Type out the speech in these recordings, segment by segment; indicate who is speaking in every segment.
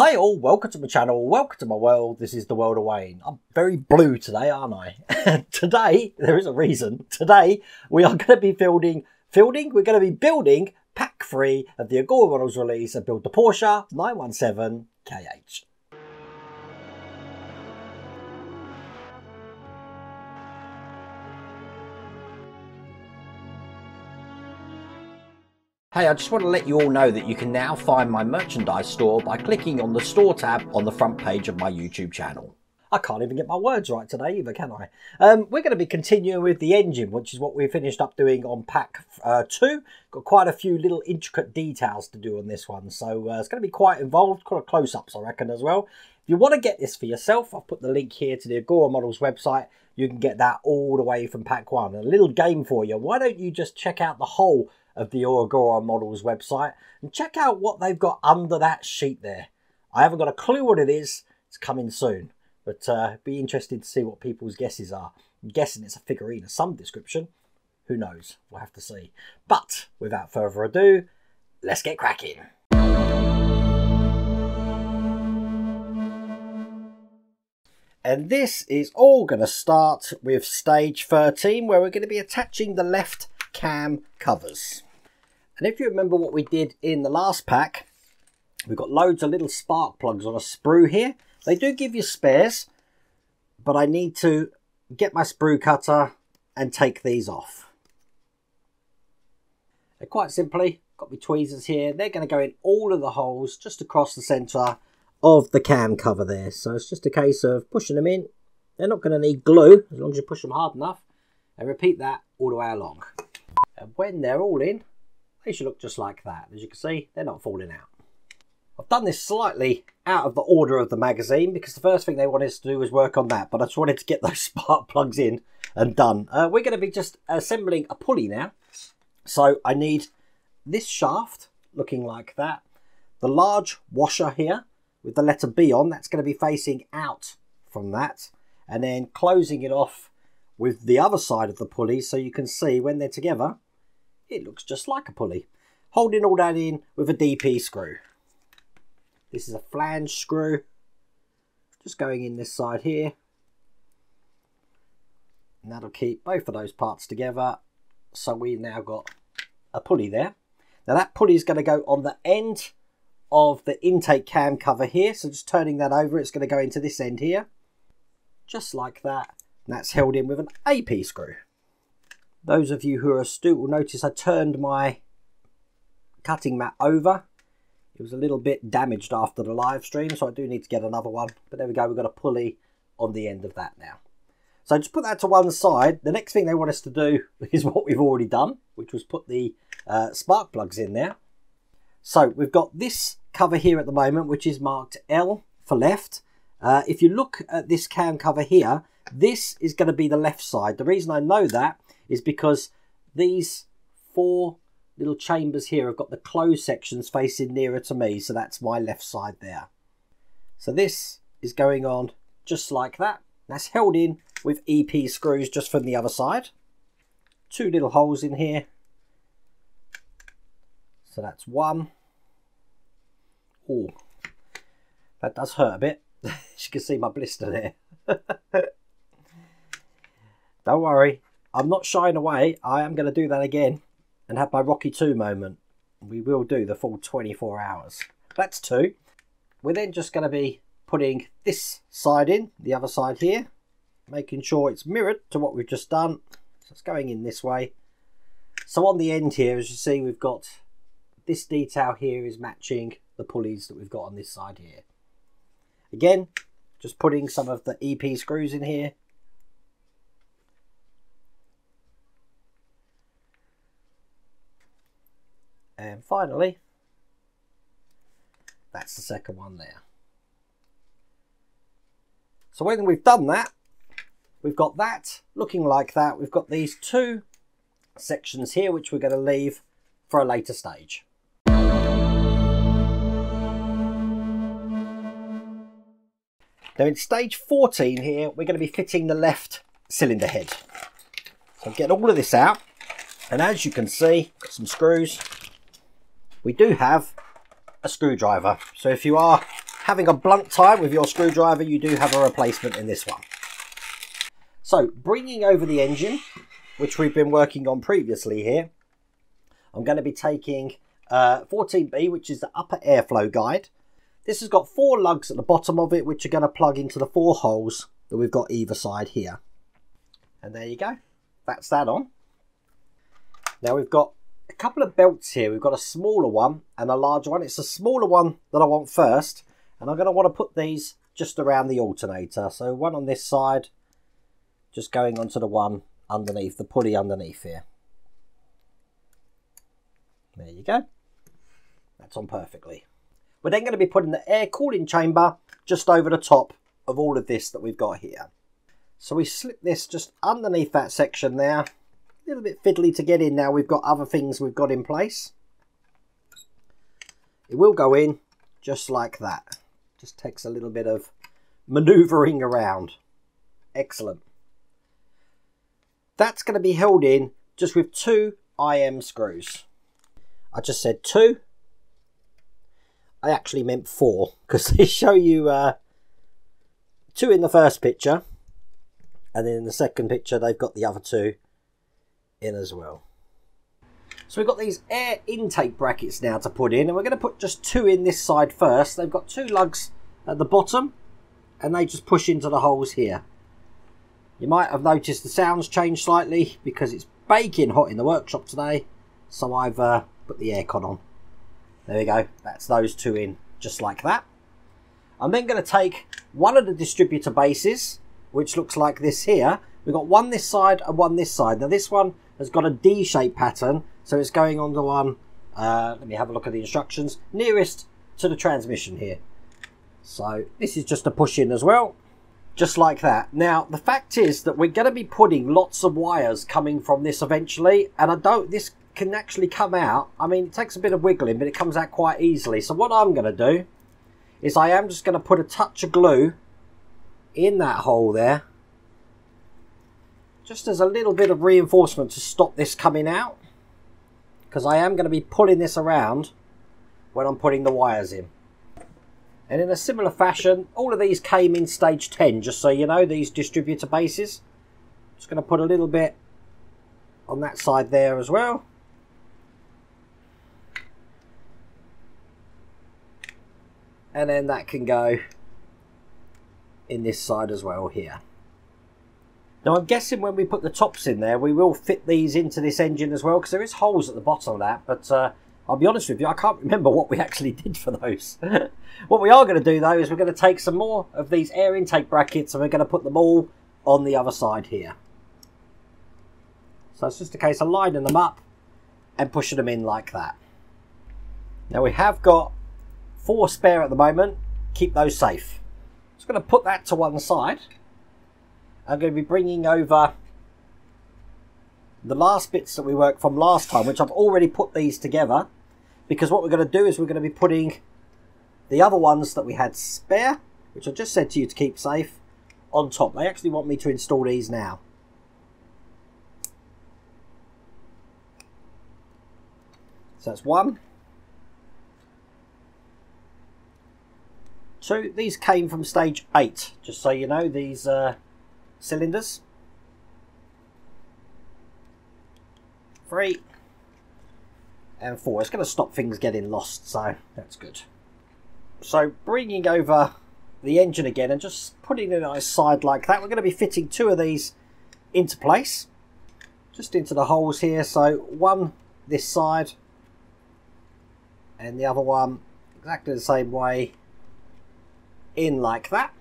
Speaker 1: Hi all, welcome to my channel, welcome to my world. This is the world of Wayne. I'm very blue today, aren't I? Today, there is a reason. Today, we are going to be we're going to be building pack 3 of the Agora Models release and build the Porsche 917kh. Hey, I just want to let you all know that you can now find my merchandise store by clicking on the store tab on the front page of my YouTube channel. I can't even get my words right today either, can I? We're going to be continuing with the engine, which is what we finished up doing on pack 2. Got quite a few little intricate details to do on this one, so it's going to be quite involved, quite close-ups I reckon as well. If you want to get this for yourself, I've put the link here to the Agora Models website. You can get that all the way from pack 1. A little game for you. Why don't you just check out the whole of the Agora Models website and check out what they've got under that sheet there. I haven't got a clue what it is. It's coming soon, but be interested to see what people's guesses are. I'm guessing it's a figurine of some description. Who knows? We'll have to see. But without further ado, let's get cracking. And this is all going to start with stage 13, where we're going to be attaching the left cam covers. And if you remember what we did in the last pack, we've got loads of little spark plugs on a sprue here. They do give you spares, but I need to get my sprue cutter and take these off. And quite simply, got my tweezers here. They're going to go in all of the holes just across the centre of the cam cover there. So it's just a case of pushing them in. They're not going to need glue as long as you push them hard enough. And repeat that all the way along. And when they're all in, they should look just like that. As you can see, they're not falling out. I've done this slightly out of the order of the magazine because the first thing they wanted us to do was work on that, but I just wanted to get those spark plugs in and done. We're going to be just assembling a pulley now. So I need this shaft looking like that. The large washer here with the letter B on, that's going to be facing out from that. And then closing it off with the other side of the pulley so you can see when they're together, it looks just like a pulley. Holding all that in with a DP screw. This is a flange screw. Just going in this side here. And that'll keep both of those parts together. So we've now got a pulley there. Now that pulley is going to go on the end of the intake cam cover here. So just turning that over, it's going to go into this end here. Just like that. And that's held in with an AP screw. Those of you who are astute will notice I turned my cutting mat over. It was a little bit damaged after the live stream, so I do need to get another one. But there we go, we've got a pulley on the end of that now. So just put that to one side. The next thing they want us to do is what we've already done, which was put the spark plugs in there. So we've got this cover here at the moment, which is marked L for left. If you look at this cam cover here, this is going to be the left side. The reason I know that is because these 4 little chambers here have got the closed sections facing nearer to me, so that's my left side there. So this is going on just like that. That's held in with EP screws just from the other side. 2 little holes in here. So that's 1. Oh, that does hurt a bit. As you can see my blister there. Don't worry, I'm not shying away. I am going to do that again and have my Rocky 2 moment. We will do the full 24 hours. That's 2. We're then just going to be putting this side in, the other side here, making sure it's mirrored to what we've just done. So it's going in this way. So on the end here, as you see, we've got this detail here is matching the pulleys that we've got on this side here. Again, just putting some of the EP screws in here. And finally, that's the second one there. So when we've done that, we've got that looking like that. We've got these 2 sections here, which we're going to leave for a later stage. Now in stage 14 here, we're going to be fitting the left cylinder head. So get all of this out. And as you can see, got some screws. We do have a screwdriver. So if you are having a blunt time with your screwdriver, you do have a replacement in this one. So bringing over the engine, which we've been working on previously here, I'm going to be taking 14B, which is the upper airflow guide. This has got 4 lugs at the bottom of it, which are going to plug into the 4 holes that we've got either side here. And there you go. That's that on. Now we've got a couple of belts here. We've got a smaller one and a larger one. It's the smaller one that I want first. And I'm going to want to put these just around the alternator. So one on this side, just going onto the one underneath, the pulley underneath here. There you go. That's on perfectly. We're then going to be putting the air cooling chamber just over the top of all of this that we've got here. So we slip this just underneath that section there. A little bit fiddly to get in now. We've got other things we've got in place. It will go in just like that. Just takes a little bit of manoeuvring around. Excellent. That's going to be held in just with 2 IM screws. I just said 2. I actually meant 4 because they show you 2 in the first picture, and then in the second picture they've got the other 2 in as well. So we've got these air intake brackets now to put in, and we're going to put just 2 in this side first. They've got 2 lugs at the bottom and they just push into the holes here. You might have noticed the sounds changed slightly because it's baking hot in the workshop today, so I've put the aircon on. There we go. That's those 2 in just like that. I'm then going to take one of the distributor bases, which looks like this here. We've got one this side and one this side. Now this one has got a D-shaped pattern, so it's going on the one, let me have a look at the instructions, nearest to the transmission here. So this is just a push in as well, just like that. Now the fact is that we're going to be putting lots of wires coming from this eventually, and this can actually come out. I mean, it takes a bit of wiggling, but it comes out quite easily. So what I'm going to do is I am just going to put a touch of glue in that hole there, just as a little bit of reinforcement to stop this coming out, because I am going to be pulling this around when I'm putting the wires in. And in a similar fashion, all of these came in stage 10, just so you know, these distributor bases. Just going to put a little bit on that side there as well. And then that can go in this side as well here. Now I'm guessing when we put the tops in there, we will fit these into this engine as well, because there is holes at the bottom of that, but I'll be honest with you, I can't remember what we actually did for those. What we are going to do though is we're going to take some more of these air intake brackets and we're going to put them all on the other side here. So it's just a case of lining them up and pushing them in like that. Now we have got 4 spare at the moment. Keep those safe. Just going to put that to one side. I'm going to be bringing over the last bits that we worked from last time, which I've already put these together, because what we're going to do is we're going to be putting the other ones that we had spare, which I just said to you to keep safe, on top. They actually want me to install these now. So that's 1. 2. These came from stage 8, just so you know, these cylinders. 3 and 4. It's going to stop things getting lost, so that's good. So bringing over the engine again and just putting it on its side like that, we're going to be fitting 2 of these into place, just into the holes here. So one this side and the other one exactly the same way, in like that.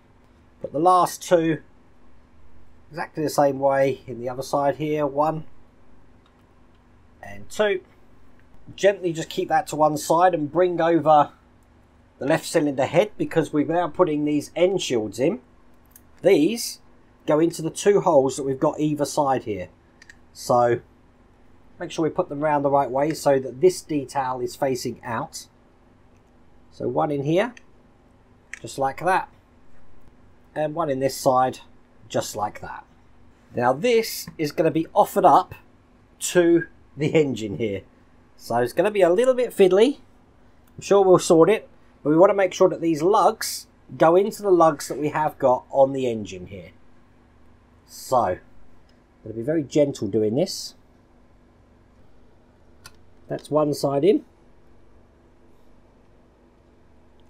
Speaker 1: Put the last 2 exactly the same way in the other side here, 1 and 2. Gently just keep that to one side and bring over the left cylinder head, because we're now putting these end shields in. These go into the 2 holes that we've got either side here. So make sure we put them around the right way so that this detail is facing out. So 1 in here, just like that, and 1 in this side, just like that. Now this is going to be offered up to the engine here, so it's going to be a little bit fiddly. I'm sure we'll sort it, But we want to make sure that these lugs go into the lugs that we have got on the engine here. So, I'm going to be very gentle doing this. That's one side in.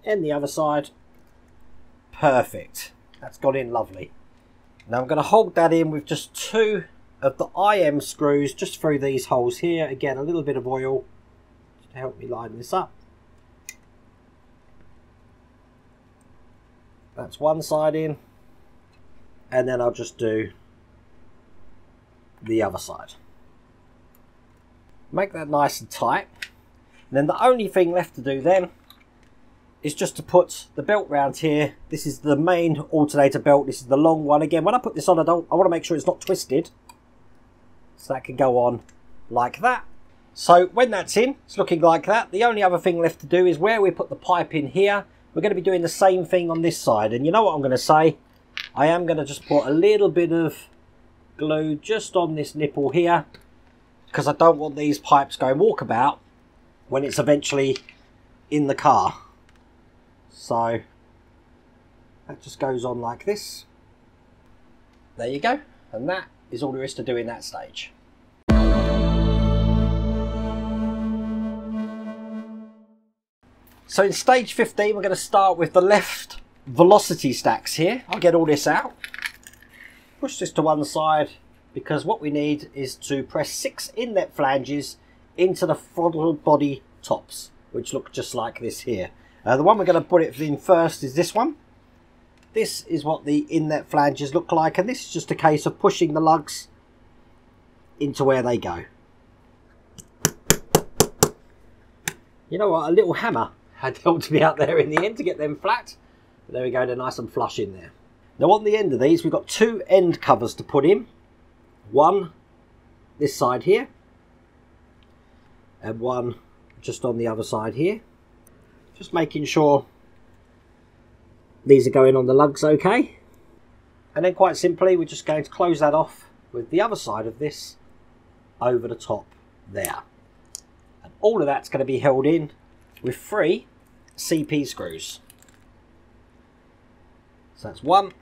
Speaker 1: And the other side. Perfect. That's got in lovely. Now I'm going to hold that in with just 2 of the IM screws just through these holes here. Again, a little bit of oil to help me line this up. That's one side in. And then I'll just do the other side. Make that nice and tight. And then the only thing left to do then is just to put the belt round here. This is the main alternator belt. This is the long one. Again, when I put this on, I want to make sure it's not twisted. So that can go on like that. So when that's in, it's looking like that. The only other thing left to do is where we put the pipe in here, we're going to be doing the same thing on this side. And you know what I'm going to say? I am going to just put a little bit of glue just on this nipple here, because I don't want these pipes going walkabout when it's eventually in the car. So that just goes on like this. There you go. And that is all there is to do in that stage. So in stage 15, we're going to start with the left velocity stacks here. I'll get all this out. Push this to one side, because what we need is to press 6 inlet flanges into the throttle body tops, which look just like this here. The one we're going to put it in first is this one. This is what the inlet flanges look like, and this is just a case of pushing the lugs into where they go. You know what, a little hammer had helped me out there in the end to get them flat. But there we go, they're nice and flush in there. Now on the end of these, we've got 2 end covers to put in. One this side here, and one just on the other side here. Just making sure these are going on the lugs okay. And then quite simply, we're just going to close that off with the other side of this over the top there. And all of that's going to be held in with 3 CP screws. So that's 1,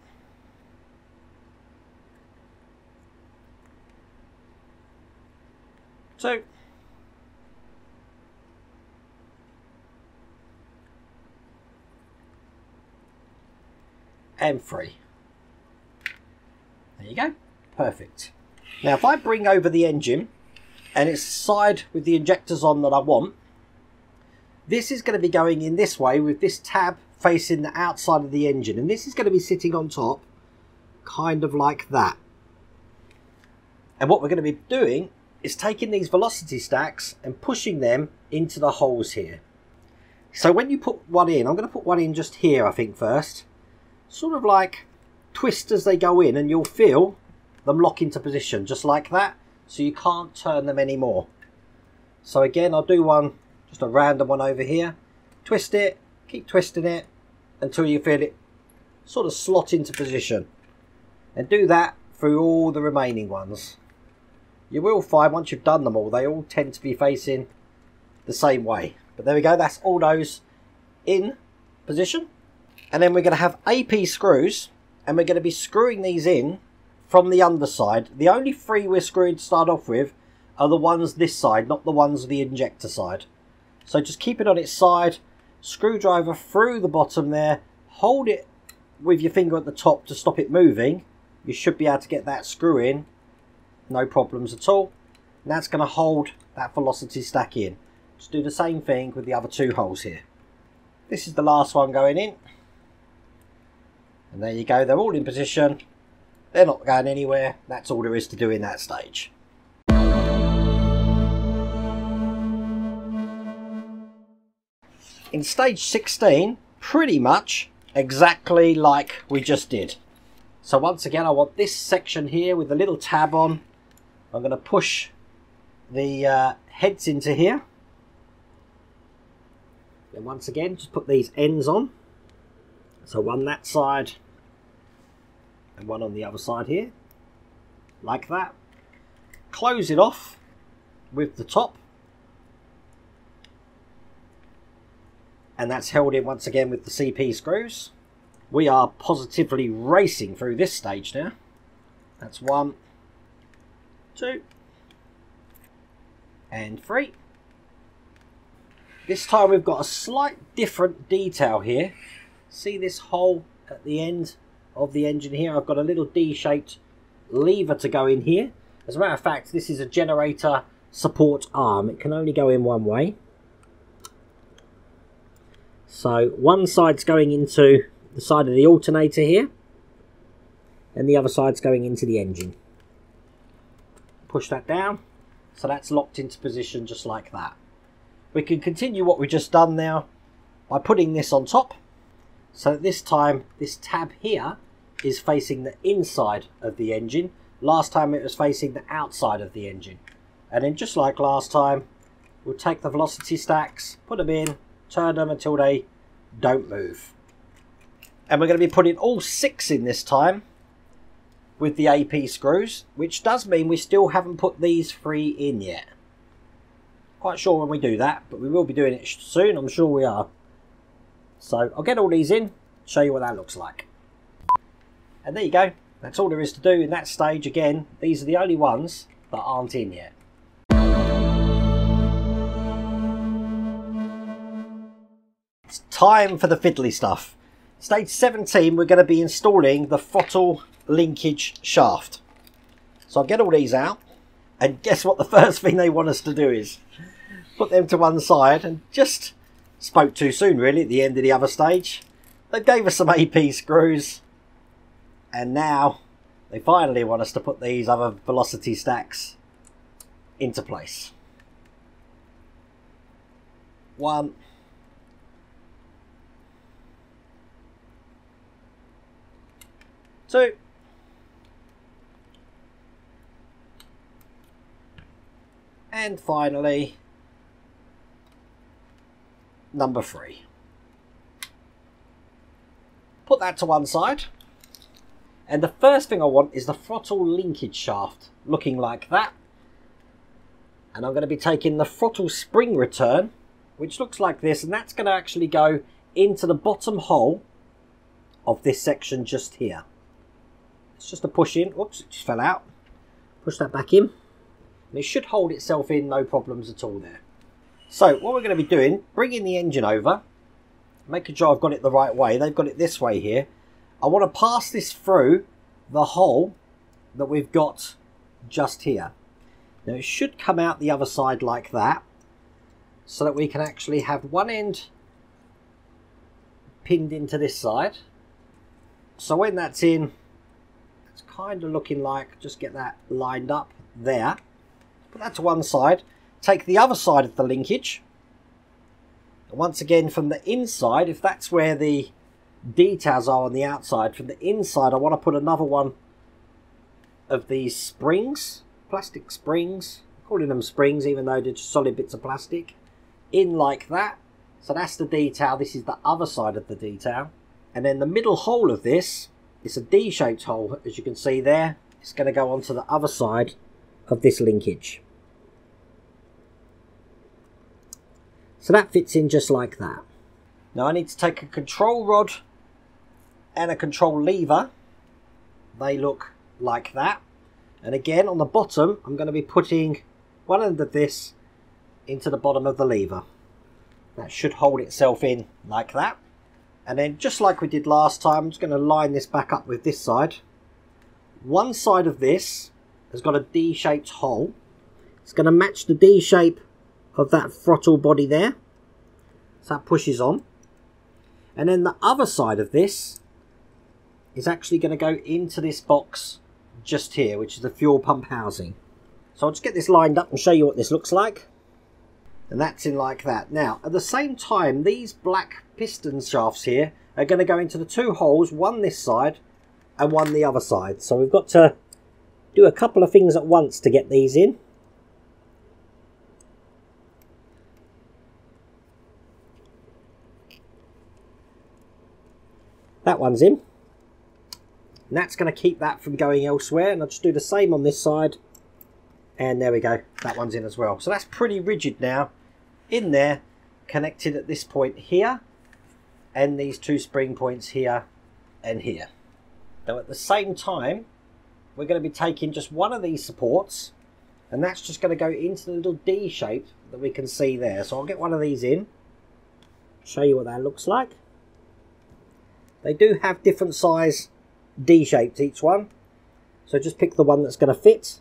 Speaker 1: 2, and 3. There you go. Perfect. Now if I bring over the engine and it's the side with the injectors on that I want, this is going to be going in this way with this tab facing the outside of the engine, and this is going to be sitting on top kind of like that. And what we're going to be doing is taking these velocity stacks and pushing them into the holes here. So when you put one in, I'm going to put one in just here I think first, sort of like twist as they go in, and you'll feel them lock into position just like that, so you can't turn them anymore. So again, I'll do one, just a random one over here, twist it, keep twisting it until you feel it sort of slot into position, and do that through all the remaining ones. You will find once you've done them all, they all tend to be facing the same way. But there we go, that's all those in position. And then we're going to have AP screws, and we're going to be screwing these in from the underside. The only 3 we're screwing to start off with are the ones this side, not the ones the injector side. So just keep it on its side, screwdriver through the bottom there, hold it with your finger at the top to stop it moving. You should be able to get that screw in, no problems at all. And that's going to hold that velocity stack in. Just do the same thing with the other 2 holes here. This is the last one going in. And there you go, they're all in position. They're not going anywhere. That's all there is to do in that stage. In stage 16, pretty much exactly like we just did. So once again, I want this section here with the little tab on. I'm going to push the heads into here. And once again, just put these ends on. So one that side and one on the other side here, like that. Close it off with the top. and that's held in once again with the CP screws. We are positively racing through this stage now. That's 1, 2, and 3. This time we've got a slight different detail here. See this hole at the end of the engine here? I've got a little D-shaped lever to go in here. As a matter of fact, this is a generator support arm. It can only go in one way. So one side's going into the side of the alternator here, and the other side's going into the engine. Push that down, so that's locked into position just like that. We can continue what we've just done now by putting this on top. So this time this tab here is facing the inside of the engine. Last time it was facing the outside of the engine. And then just like last time, we'll take the velocity stacks, put them in, turn them until they don't move. And we're going to be putting all 6 in this time with the AP screws, which does mean we still haven't put these 3 in yet. Quite sure when we do that, but we will be doing it soon, I'm sure we are. So I'll get all these in, show you what that looks like. And there you go, that's all there is to do in that stage. Again, these are the only ones that aren't in yet. It's time for the fiddly stuff. Stage 17, we're going to be installing the throttle linkage shaft. So I'll get all these out, and guess what the first thing they want us to do is? Put them to one side, and just spoke too soon really at the end of the other stage. They gave us some AP screws, and now they finally want us to put these other velocity stacks into place. 1, 2, and finally number 3. Put that to one side, and the first thing I want is the throttle linkage shaft looking like that. And I'm going to be taking the throttle spring return, which looks like this, and that's going to actually go into the bottom hole of this section just here. It's just a push in. Oops, it just fell out. Push that back in, and it should hold itself in, no problems at all there. So what we're going to be doing, bringing the engine over, making sure I've got it the right way. They've got it this way here. I want to pass this through the hole that we've got just here. Now it should come out the other side like that, so that we can actually have one end pinned into this side. So when that's in, it's kind of looking like, just get that lined up there. Put that to one side. Take the other side of the linkage. And once again from the inside, if that's where the details are on the outside, from the inside I want to put another one of these springs, plastic springs, I'm calling them springs even though they're just solid bits of plastic, in like that. So that's the detail. This is the other side of the detail. And then the middle hole of this, it's a D-shaped hole, as you can see there. It's going to go onto the other side of this linkage. So that fits in just like that. Now I need to take a control rod and a control lever. They look like that. And again on the bottom I'm going to be putting one end of this into the bottom of the lever. That should hold itself in like that. And then just like we did last time, I'm just going to line this back up with this side. One side of this has got a D-shaped hole. It's going to match the D shape of that throttle body there. So that pushes on. And then the other side of this is actually going to go into this box just here, which is the fuel pump housing. So I'll just get this lined up and show you what this looks like. And that's in like that. Now, at the same time, these black piston shafts here are going to go into the 2 holes, one this side and one the other side. So we've got to do a couple of things at once to get these in. That one's in. And that's going to keep that from going elsewhere. And I'll just do the same on this side. And there we go. That one's in as well. So that's pretty rigid now. In there, connected at this point here. and these two spring points here and here. Now at the same time, we're going to be taking just one of these supports, and that's just going to go into the little D shape that we can see there. So I'll get one of these in, show you what that looks like. They do have different size D shapes each one, so just pick the one that's going to fit.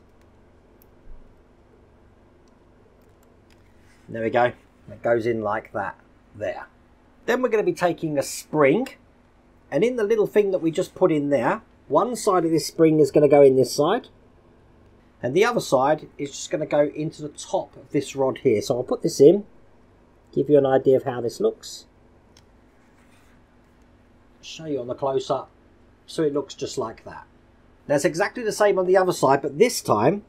Speaker 1: There we go, it goes in like that there. Then we're going to be taking a spring, and in the little thing that we just put in there, one side of this spring is going to go in this side, and the other side is just going to go into the top of this rod here. So I'll put this in, give you an idea of how this looks. Show you on the close-up, so it looks just like that. Now it's exactly the same on the other side, but this time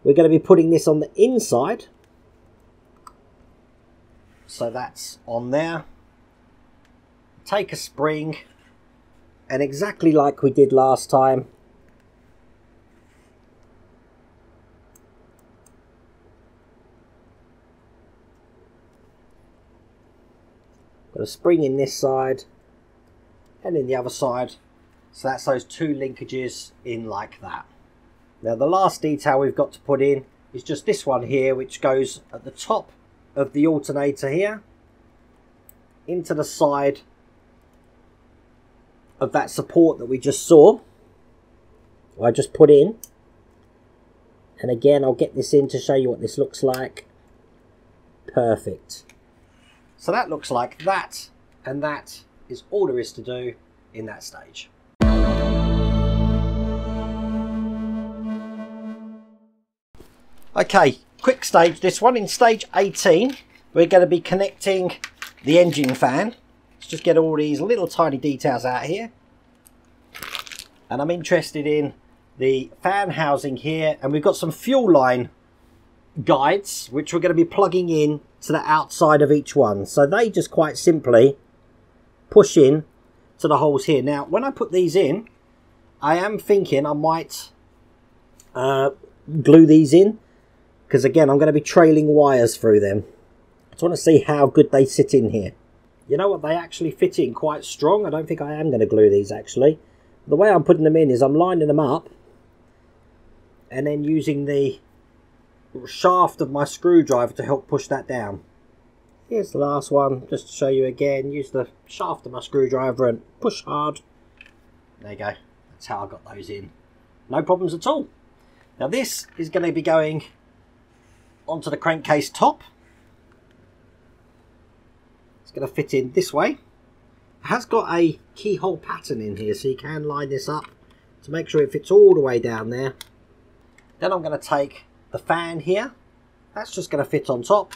Speaker 1: we're going to be putting this on the inside. So that's on there. Take a spring, and exactly like we did last time, got a spring in this side and in the other side, so that's those two linkages in like that. Now the last detail we've got to put in is just this one here, which goes at the top of the alternator here into the side of that support that we just saw, I just put in. And again, I'll get this in to show you what this looks like. Perfect. So that looks like that, and that is all there is to do in that stage. Okay, quick stage this one. In stage 18, we're going to be connecting the engine fan. Let's just get all these little tiny details out here. And I'm interested in the fan housing here, and we've got some fuel line guides which we're going to be plugging in to the outside of each one. So they just quite simply push in to the holes here. Now when I put these in, I am thinking I might glue these in, because again I'm going to be trailing wires through them. I just want to see how good they sit in here. You know what, they actually fit in quite strong. I don't think I am going to glue these actually. The way I'm putting them in is I'm lining them up and then using the shaft of my screwdriver to help push that down. Here's the last one, just to show you again. Use the shaft of my screwdriver and push hard. There you go, that's how I got those in. No problems at all. Now this is going to be going onto the crankcase top. It's going to fit in this way. It has got a keyhole pattern in here, so you can line this up to make sure it fits all the way down there. Then I'm going to take the fan here. That's just going to fit on top,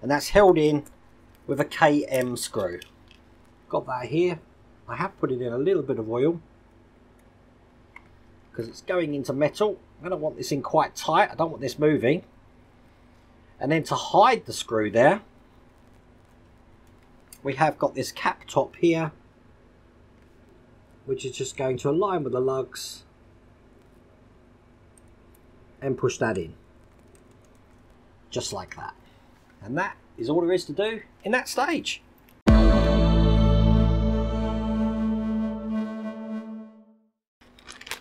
Speaker 1: and that's held in with a KM screw. Got that here. I have put it in a little bit of oil because it's going into metal. I'm going to want this in quite tight. I don't want this moving. And then to hide the screw there, we have got this cap top here, which is just going to align with the lugs and push that in, just like that. And that is all there is to do in that stage.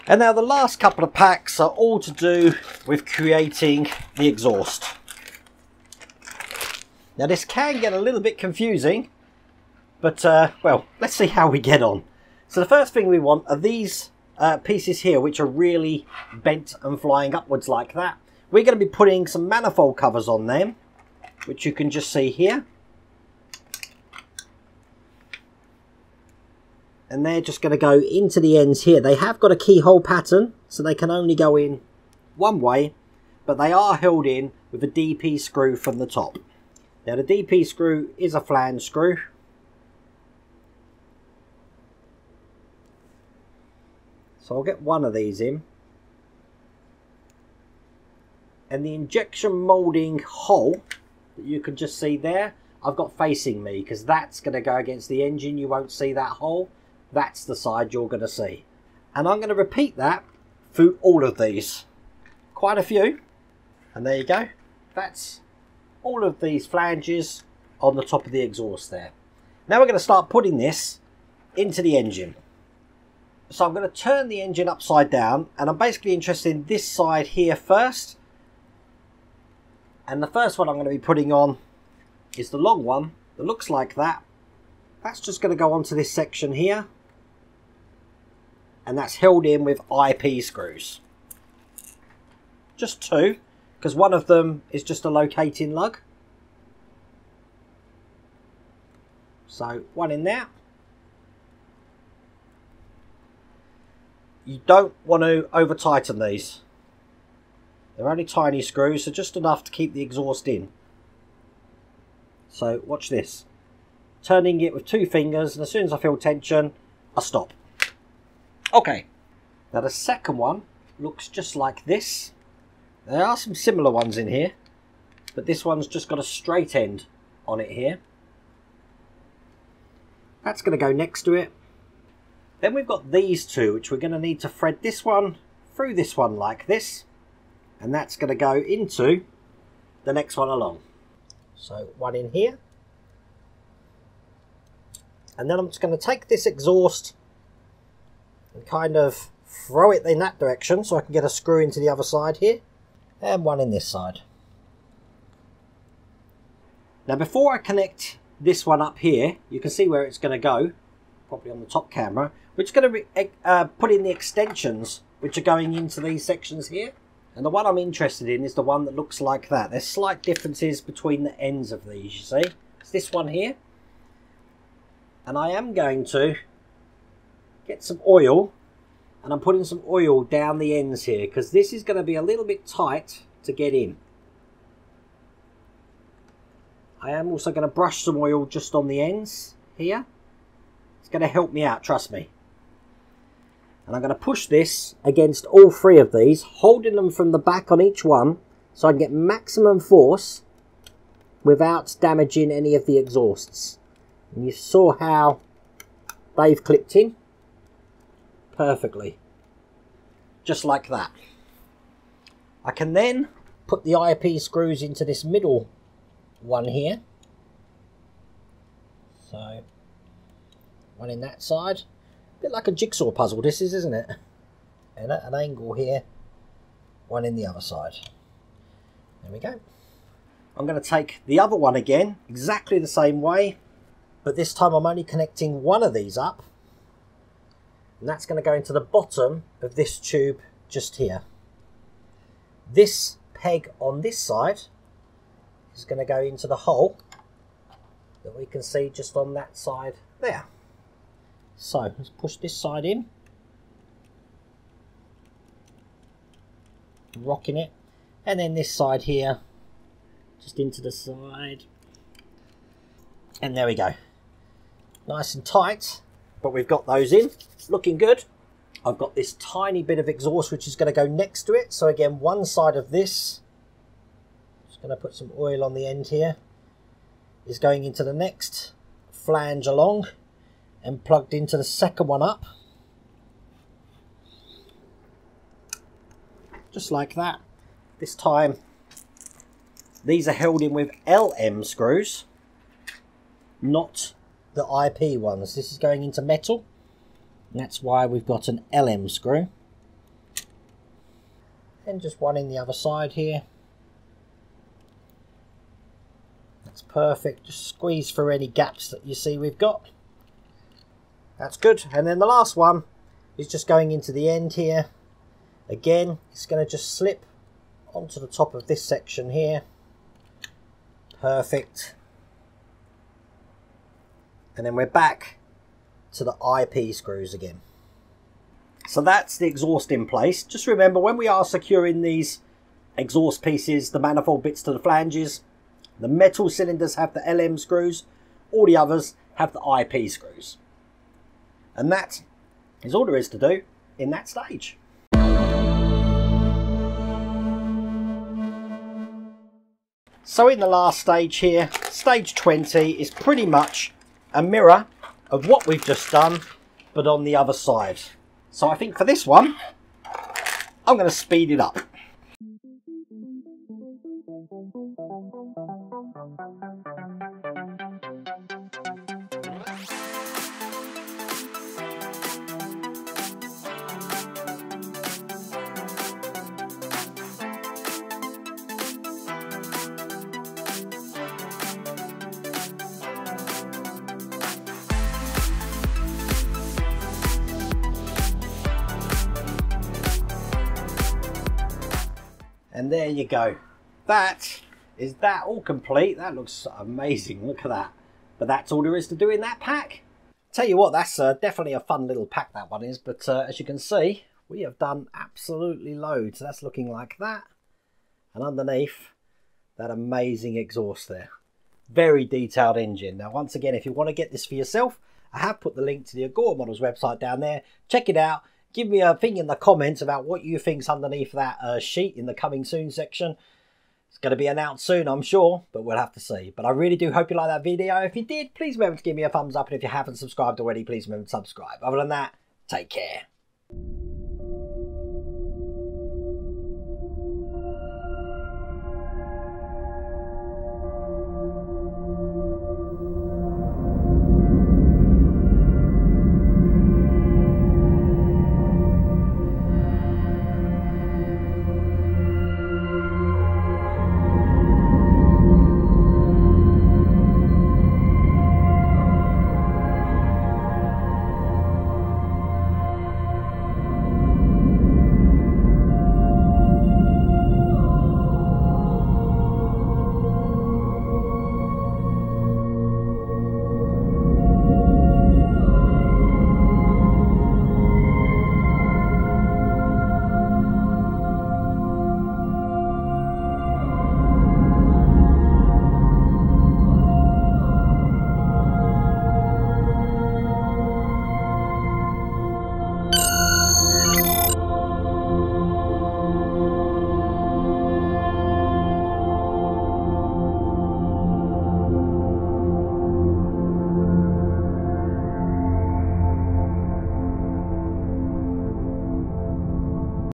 Speaker 1: And now the last couple of packs are all to do with creating the exhaust. Now this can get a little bit confusing, but well, let's see how we get on. So the first thing we want are these pieces here, which are really bent and flying upwards like that. We're going to be putting some manifold covers on them, which you can just see here. And they're just going to go into the ends here. They have got a keyhole pattern, so they can only go in one way, but they are held in with a DP screw from the top. Now the DP screw is a flange screw. So I'll get one of these in. And the injection moulding hole that you can just see there, I've got facing me, because that's going to go against the engine. You won't see that hole. That's the side you're going to see. And I'm going to repeat that through all of these. Quite a few. And there you go. That's all of these flanges on the top of the exhaust there. Now we're going to start putting this into the engine. So I'm going to turn the engine upside down, and I'm basically interested in this side here first. And the first one I'm going to be putting on is the long one that looks like that. That's just going to go onto this section here, and that's held in with IP screws. Just two, because one of them is just a locating lug. So one in there. You don't want to over tighten these. They're only tiny screws, so just enough to keep the exhaust in. So watch this. Turning it with two fingers, and as soon as I feel tension, I stop. Okay. Now the second one looks just like this. There are some similar ones in here, but this one's just got a straight end on it here. That's going to go next to it. Then we've got these two, which we're going to need to thread this one through this one like this. And that's going to go into the next one along. So one in here. And then I'm just going to take this exhaust and kind of throw it in that direction so I can get a screw into the other side here. And one in this side. Now before I connect this one up here, you can see where it's going to go, probably on the top camera. We're just going to put in the extensions which are going into these sections here. And the one I'm interested in is the one that looks like that. There's slight differences between the ends of these, you see. It's this one here. And I am going to get some oil, and I'm putting some oil down the ends here because this is going to be a little bit tight to get in. I am also going to brush some oil just on the ends here. It's going to help me out, trust me. And I'm going to push this against all three of these, holding them from the back on each one so I can get maximum force without damaging any of the exhausts. And you saw how they've clipped in perfectly. Just like that. I can then put the IP screws into this middle one here. So, one in that side. A bit like a jigsaw puzzle this is, isn't it? And at an angle here, one in the other side. There we go. I'm going to take the other one again, exactly the same way, but this time I'm only connecting one of these up. And that's going to go into the bottom of this tube just here. This peg on this side is going to go into the hole that we can see just on that side there. So let's push this side in, rocking it, and then this side here just into the side, and there we go, nice and tight. But we've got those in, looking good. I've got this tiny bit of exhaust which is going to go next to it, so again one side of this, just going to put some oil on the end here, is going into the next flange along and plugged into the second one up, just like that. This time these are held in with LM screws, not the IP ones. This is going into metal, and that's why we've got an LM screw. And just one in the other side here. That's perfect. Just squeeze through any gaps that you see we've got. That's good. And then the last one is just going into the end here. Again, it's going to just slip onto the top of this section here. Perfect. And then we're back to the IP screws again. So that's the exhaust in place. Just remember, when we are securing these exhaust pieces, the manifold bits to the flanges, the metal cylinders have the LM screws, all the others have the IP screws. And that is all there is to do in that stage. So in the last stage here, stage 20 is pretty much a mirror of what we've just done, but on the other side. So I think for this one, I'm going to speed it up. And there you go. That is that all complete. That looks amazing. Look at that. But that's all there is to do in that pack. Tell you what, that's definitely a fun little pack, that one is. But as you can see, we have done absolutely loads. That's looking like that. And underneath, that amazing exhaust there. Very detailed engine. Now, once again, if you want to get this for yourself, I have put the link to the Agora Models website down there. Check it out. Give me a thing in the comments about what you think's underneath that sheet in the coming soon section. It's going to be announced soon, I'm sure, but we'll have to see. But I really do hope you like that video. If you did, please remember to give me a thumbs up. And if you haven't subscribed already, please remember to subscribe. Other than that, take care.